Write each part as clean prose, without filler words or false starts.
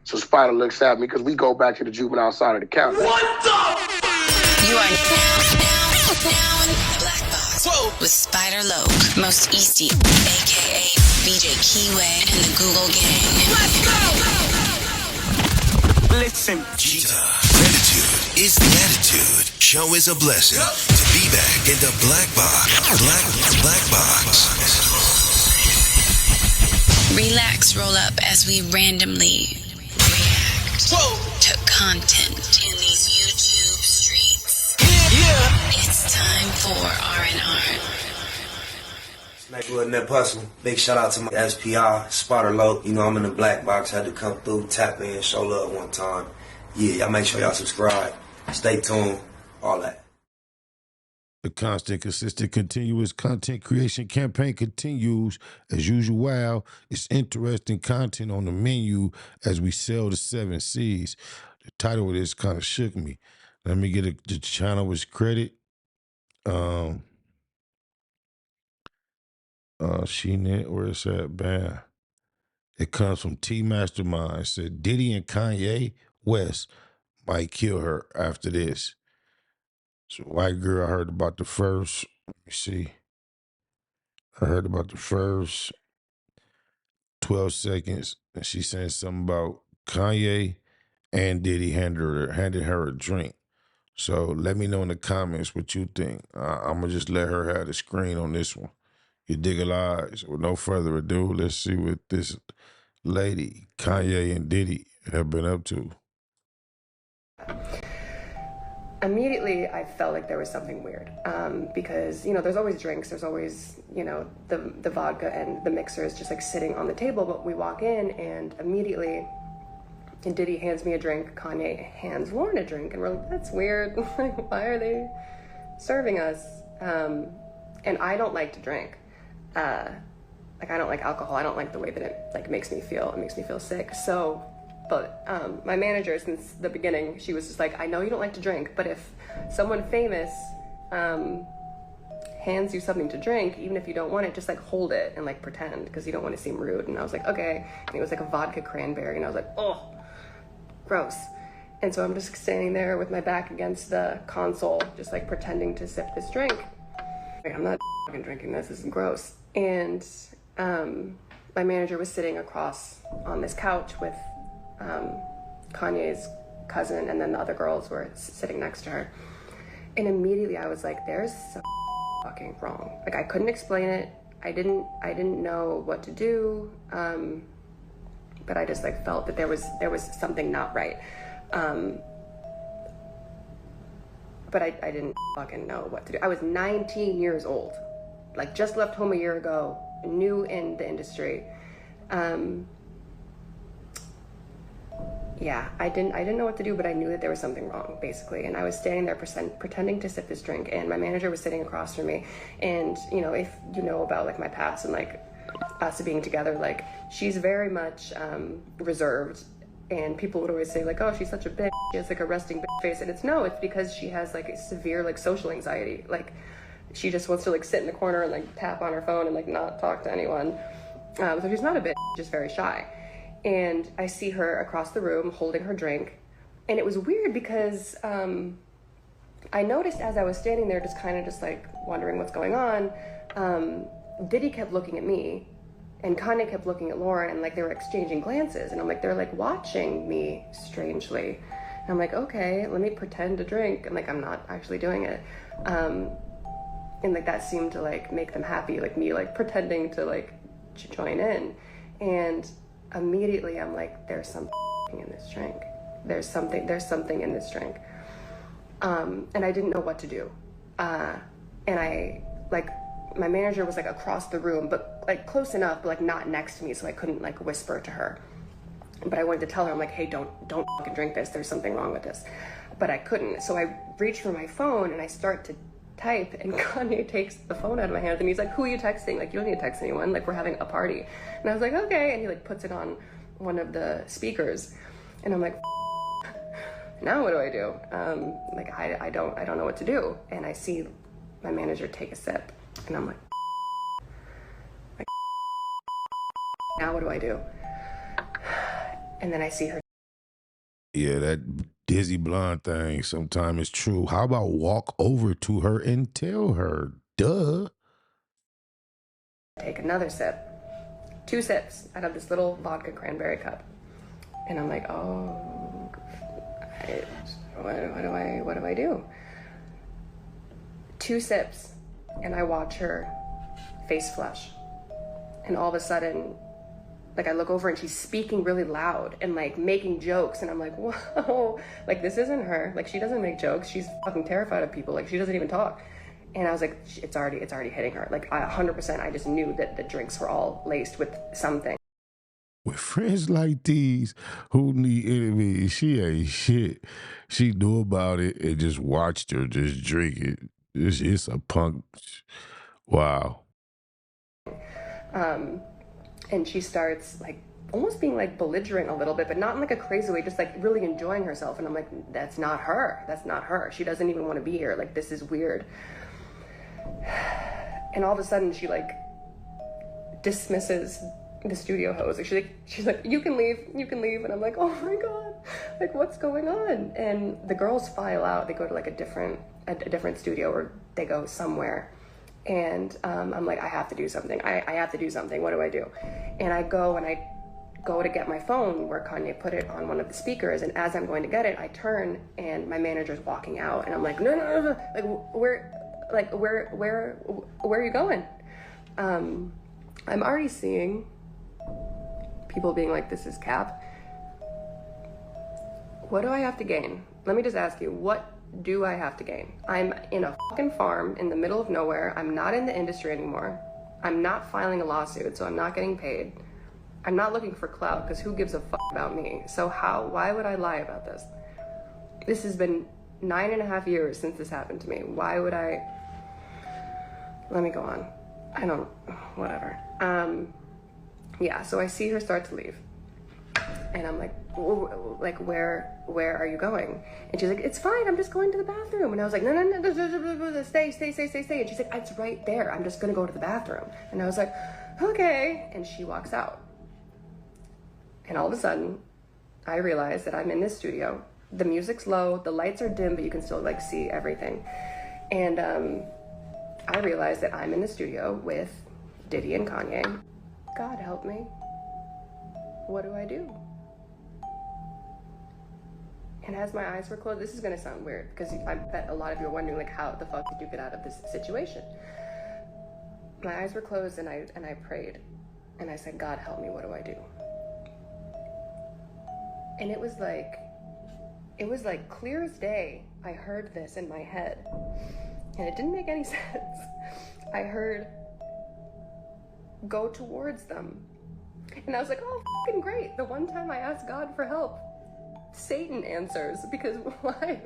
So Spider looks at me because we go back to the juvenile side of the counter. What the? You are now in the Black Box. Whoa. With Spider Loke, Most Easty, a.k.a. BJ Keyway, and the Google Gang. Let's go! Listen. Cheetah. Gratitude is the attitude. Show is a blessing. To be back in the Black Box. Black Box. Relax, roll up as we randomly react to content in these YouTube streets. Yeah. It's time for R&R. Neighborhood Nip Hustle. Big shout out to my SPI, Spotter Low. You know I'm in the Black Box. Had to come through, tap in, show love one time. Yeah, y'all make sure y'all subscribe. Stay tuned. All that. The constant, consistent, continuous content creation campaign continues. As usual, it's interesting content on the menu as we sell the 7 C's. The title of this kind of shook me. Let me get the channel with credit. She-Net, where it's at, bam. It comes from T Mastermind. It said Diddy and Kanye West might kill her after this. So white girl, I heard about the first, let me see. I heard about the first 12 seconds, and she saying something about Kanye and Diddy handed her a drink. So let me know in the comments what you think. I'm going to just let her have the screen on this one. You dig a lie. So with no further ado, let's see what this lady, Kanye and Diddy, have been up to. Immediately, I felt like there was something weird because, you know, there's always drinks. There's always, you know, the vodka and the mixer is just like sitting on the table. But we walk in and immediately Diddy hands me a drink. Kanye hands Lauren a drink. And we're like, that's weird. Like, why are they serving us? And I don't like to drink. Like, I don't like alcohol. I don't like the way that it like makes me feel. It makes me feel sick. So... But my manager, since the beginning, she was just like, I know you don't like to drink, but if someone famous hands you something to drink, even if you don't want it, just like hold it and like pretend, because you don't want to seem rude. And I was like, okay. And it was like a vodka cranberry, and I was like, oh, gross. And so I'm just standing there with my back against the console, just like pretending to sip this drink. Like, I'm not fucking drinking this. This is gross. And my manager was sitting across on this couch with Kanye's cousin, and then the other girls were sitting next to her. And immediately I was like, there's something fucking wrong. Like, I couldn't explain it. I didn't know what to do. But I just like felt that there was something not right. But I didn't fucking know what to do. I was 19 years old, like just left home a year ago, new in the industry. Yeah, I didn't know what to do, but I knew that there was something wrong, basically. And I was standing there pretending to sip this drink, and my manager was sitting across from me. And, you know, if you know about, like, my past and, like, us being together, like, she's very much reserved. And people would always say, like, oh, she's such a bitch. She has, like, a resting bitch face. And it's because she has, like, a severe, like, social anxiety. Like, she just wants to, like, sit in the corner and, like, tap on her phone and, like, not talk to anyone. So she's not a bitch, just very shy. And I see her across the room holding her drink. And it was weird because I noticed as I was standing there just kind of just like wondering what's going on, Diddy kept looking at me and Kanye kept looking at Lauren, and like they were exchanging glances. And I'm like, they're like watching me strangely. And I'm like, okay, let me pretend to drink. And like, I'm not actually doing it. And like that seemed to like make them happy, like me like pretending to like join in. And immediately I'm like, there's something in this drink. There's something in this drink. And I didn't know what to do. And I, like, my manager was like across the room, but like close enough, but like not next to me, so I couldn't like whisper to her. But I wanted to tell her, I'm like, hey, don't fucking drink this. There's something wrong with this. But I couldn't. So I reach for my phone and I start to type, and Kanye takes the phone out of my hands and he's like, who are you texting? Like, you don't need to text anyone. Like, we're having a party. And I was like, okay. And he like puts it on one of the speakers, and I'm like, now what do I do? Like, I don't know what to do. And I see my manager take a sip, and I'm like, now what do I do? And then I see her Yeah, that dizzy blonde thing sometimes is true. How about walk over to her and tell her? Duh. take another sip. 2 sips out of this little vodka cranberry cup. And I'm like, oh, what do I do? 2 sips, and I watch her face flush. And all of a sudden, like I look over and she's speaking really loud and like making jokes. And I'm like, whoa, like this isn't her. Like she doesn't make jokes. She's fucking terrified of people. Like she doesn't even talk. And I was like, it's already hitting her. Like 100%, I just knew that the drinks were all laced with something. With friends like these who need enemies, she ain't shit. She knew about it and just watched her just drink it. It's a punk. Wow. And she starts like almost being like belligerent a little bit, but not in like a crazy way, just like really enjoying herself. And I'm like, that's not her. That's not her. She doesn't even want to be here. Like, this is weird. And all of a sudden she like dismisses the studio host. Like, she's like, you can leave. And I'm like, oh my God, like what's going on? And the girls file out. They go to like a different studio, or they go somewhere. And I'm like, I have to do something. I have to do something. What do I do? And I go to get my phone where Kanye put it on one of the speakers. And as I'm going to get it, I turn and my manager's walking out. And I'm like, no. Like, where are you going? I'm already seeing people being like, this is cap. What do I have to gain? Let me just ask you, what do I have to gain? I'm in a fucking farm in the middle of nowhere. I'm not in the industry anymore. I'm not filing a lawsuit, so I'm not getting paid. I'm not looking for clout, because who gives a fuck about me? So why would I lie about this? This has been 9.5 years since this happened to me. Why would I? Let me go on. Whatever. Yeah, so I see her start to leave. And I'm like, where are you going? And she's like, it's fine, I'm just going to the bathroom. And I was like, no, stay. And she's like, it's right there, I'm just gonna go to the bathroom. And I was like, okay. And she walks out. And all of a sudden, I realize that I'm in this studio. The music's low, the lights are dim, but you can still like see everything. And I realize that I'm in the studio with Diddy and Kanye. God help me. What do I do? And as my eyes were closed, this is gonna sound weird, because I bet a lot of you are wondering, like, how the fuck did you get out of this situation? My eyes were closed, and I prayed, and I said, God help me, what do I do? And it was like clear as day. I heard this in my head, and it didn't make any sense. I heard, go towards them. And I was like, oh, fucking great. The one time I asked God for help, Satan answers, because why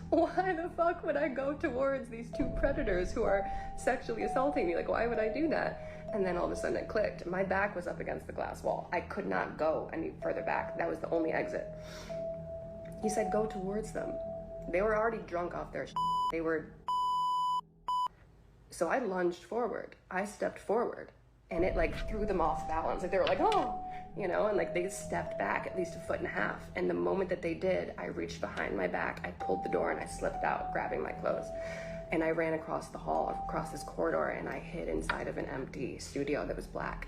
the fuck would I go towards these 2 predators who are sexually assaulting me? Like, why would I do that? And then all of a sudden it clicked. My back was up against the glass wall. I could not go any further back. That was the only exit. He said, go towards them. They were already drunk off their shit. They were. So I lunged forward. I stepped forward, and it like threw them off balance. Like they were like, oh, you know, and like they stepped back at least 1.5 feet. And the moment that they did, I reached behind my back, I pulled the door, and I slipped out, grabbing my clothes. And I ran across the hall, across this corridor, and I hid inside of an empty studio that was black.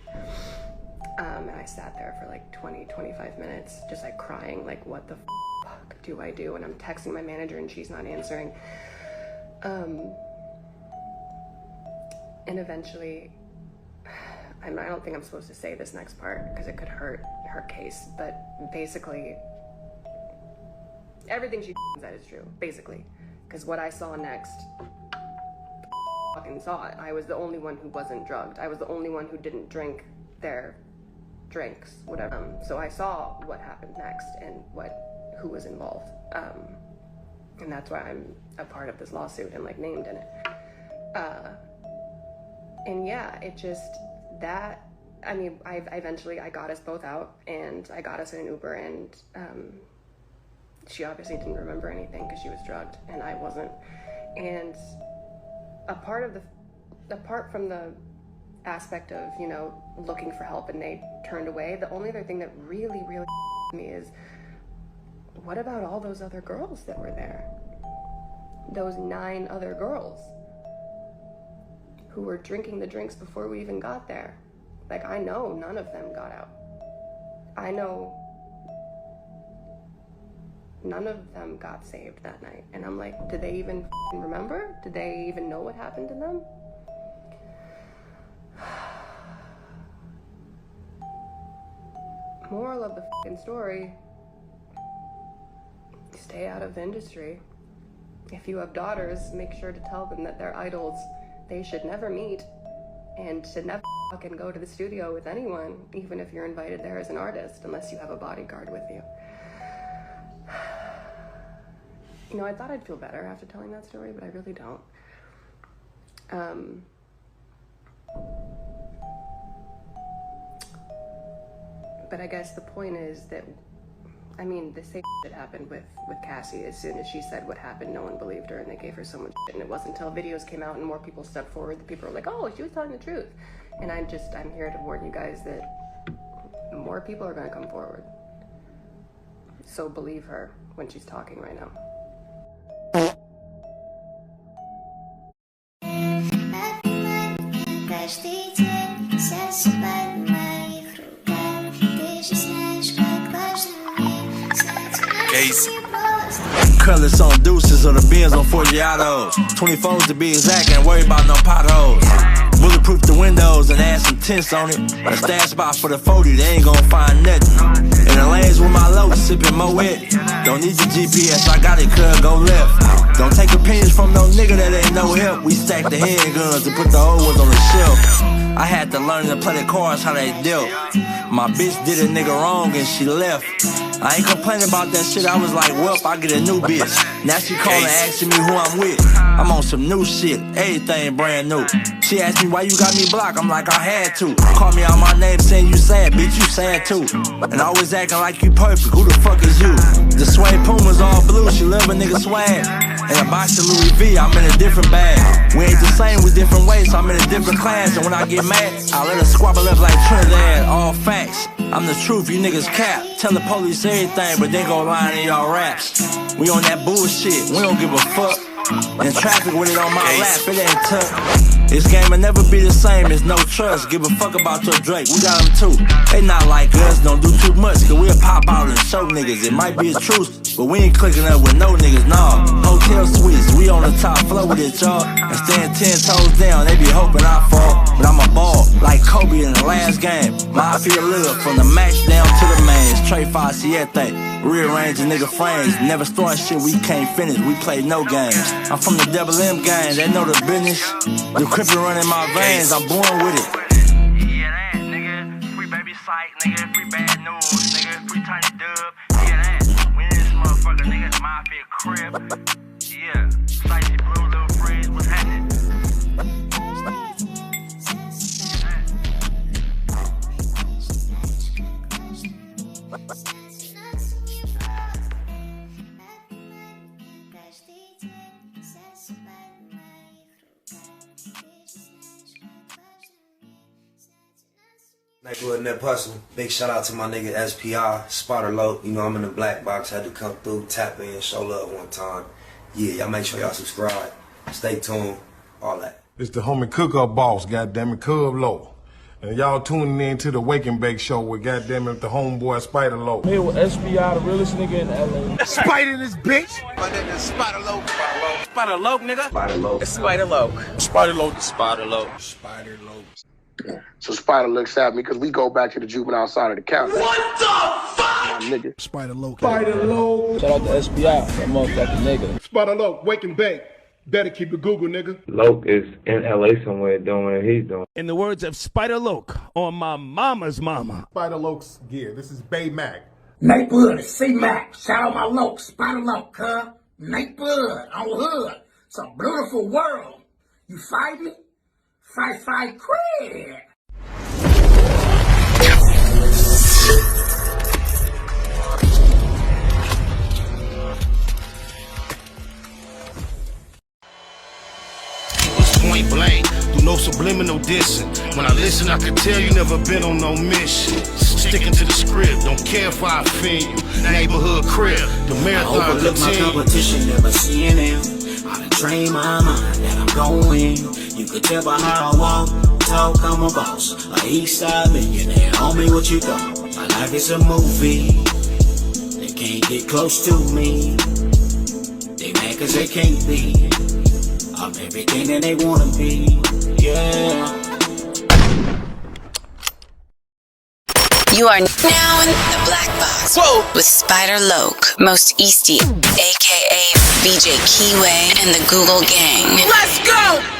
And I sat there for like 20-25 minutes, just like crying, like, what the fuck do I do? And I'm texting my manager, and she's not answering. And eventually, I don't think I'm supposed to say this next part because it could hurt her case, but basically, everything she said is true, basically. Because what I saw next, fucking saw it. I was the only one who wasn't drugged. I was the only one who didn't drink their drinks, whatever. So I saw what happened next and who was involved. And that's why I'm a part of this lawsuit and like named in it. And yeah, it just, I mean, I eventually got us both out, and I got us in an Uber, and she obviously didn't remember anything because she was drugged and I wasn't. And apart from the aspect of, you know, looking for help and they turned away, the only other thing that really me is, what about all those other girls that were there? Those 9 other girls who were drinking the drinks before we even got there. Like, I know none of them got out. I know none of them got saved that night. And I'm like, did they even remember? Did they even know what happened to them? Moral of the story, stay out of the industry. If you have daughters, make sure to tell them that they're idols they should never meet and should never fucking go to the studio with anyone, even if you're invited there as an artist, unless you have a bodyguard with you. You know, I thought I'd feel better after telling that story, but I really don't. But I guess the point is that, I mean, the same shit happened with Cassie. As soon as she said what happened, no one believed her, and they gave her so much shit. And it wasn't until videos came out and more people stepped forward that people were like, oh, she was telling the truth. And I'm here to warn you guys that more people are going to come forward. So believe her when she's talking right now. Colors on deuces or the Benz on Forgiatos. 24s to be exact, ain't worry about no potholes. Bulletproof the windows and add some tints on it. A stash spot for the 40, they ain't gon' find nothing. In the lanes with my low, sippin' Moet. Don't need the GPS, I got it, cuz go left. Don't take opinions from no nigga that ain't no help. We stack the handguns and put the old ones on the shelf. I had to learn to play the cards how they dealt. My bitch did a nigga wrong and she left. I ain't complaining about that shit, I was like, well, I get a new bitch. Now she calling asking me who I'm with. I'm on some new shit, everything brand new. She asked me why you got me blocked, I'm like, I had to. Call me out my name saying you sad, bitch, you sad too. And always acting like you perfect, who the fuck is you? The suede Puma's all blue, she love a nigga swag. In a box of Louis V, I'm in a different bag. We ain't the same with different weights, I'm in a different class. And when I get mad, I let her squabble up like Trinidad, all facts. I'm the truth, you niggas cap. Tell the police everything, but they gon' lie in y'all raps. We on that bullshit, we don't give a fuck. In traffic with it on my lap, it ain't tough. This game will never be the same, it's no trust. Give a fuck about your Drake, we got them too. They not like us, don't do too much, cause we'll pop out and show niggas. It might be a truth, but we ain't clicking up with no niggas, nah. Hotel suites, we on the top floor with it, y'all. And stand 10 toes down, they be hoping I fall. But I'm a ball, like Kobe in the last game. Mafia live from the max down to the mains. Trey 5 Siete, rearranging nigga frames. Never start shit we can't finish, we play no games. I'm from the Double M gang, they know the business. The crippin' running my veins, I'm born with it. Yeah, that, nigga. Free baby psych, nigga. Free bad news, nigga. Free tiny dub. Yeah, that. We in this motherfucker, nigga. The mafia crib. Yeah. Spicy blue, little freeze. What's happening? Nightwood Net Hustle. Big shout out to my nigga SPI, Spotter Low. You know I'm in the black box, had to come through, tap in, show love one time. Yeah, y'all make sure y'all subscribe. Stay tuned, all that. It's the homie cook-up boss, goddammit, Cub Low. And y'all tuning in to the Wake and Bake Show with goddammit the homeboy Spider Low. Here with SPI, the realest nigga in LA. Spider this bitch! My nigga is Spider Low. Spider Low, nigga. Spider Low. It's Spider Low. Spider Low. Spider Low. Spider Low. So Spider looks at me because we go back to the juvenile side of the county. What the fuck? My nigga. Spider Low. Spider Low. Shout out to SPI, that motherfucking nigga. Spider Low, Wake and Bake. Better keep it Google, nigga. Loke is in LA somewhere doing what he's doing. In the words of Spider Loke on my mama's mama. Spider Loke's gear. This is Bay Mac. Nate Bud, C-Mac. Shout out my Loke, Spider Loke, huh? Nate Bud on Hood. It's a beautiful world. You fight me? Fight, crib. Point blank, do no subliminal dissing. When I listen, I can tell you never been on no mission. sticking to the script. Don't care if I offend you. Neighborhood crib, the marathon overlook my continue. competition, never seeing them. I done trained my mind that I'm going. You could tell by how I walk, talk, I'm a boss. A east side millionaire, homie, what you thought? My life is a movie. They can't get close to me. They mad cause they can't be. I'm everything that they wanna be. Yeah. You are now in the Black Box with Spider Loke, Most Easty, aka BJ Keyway, and the Google Gang. Let's go!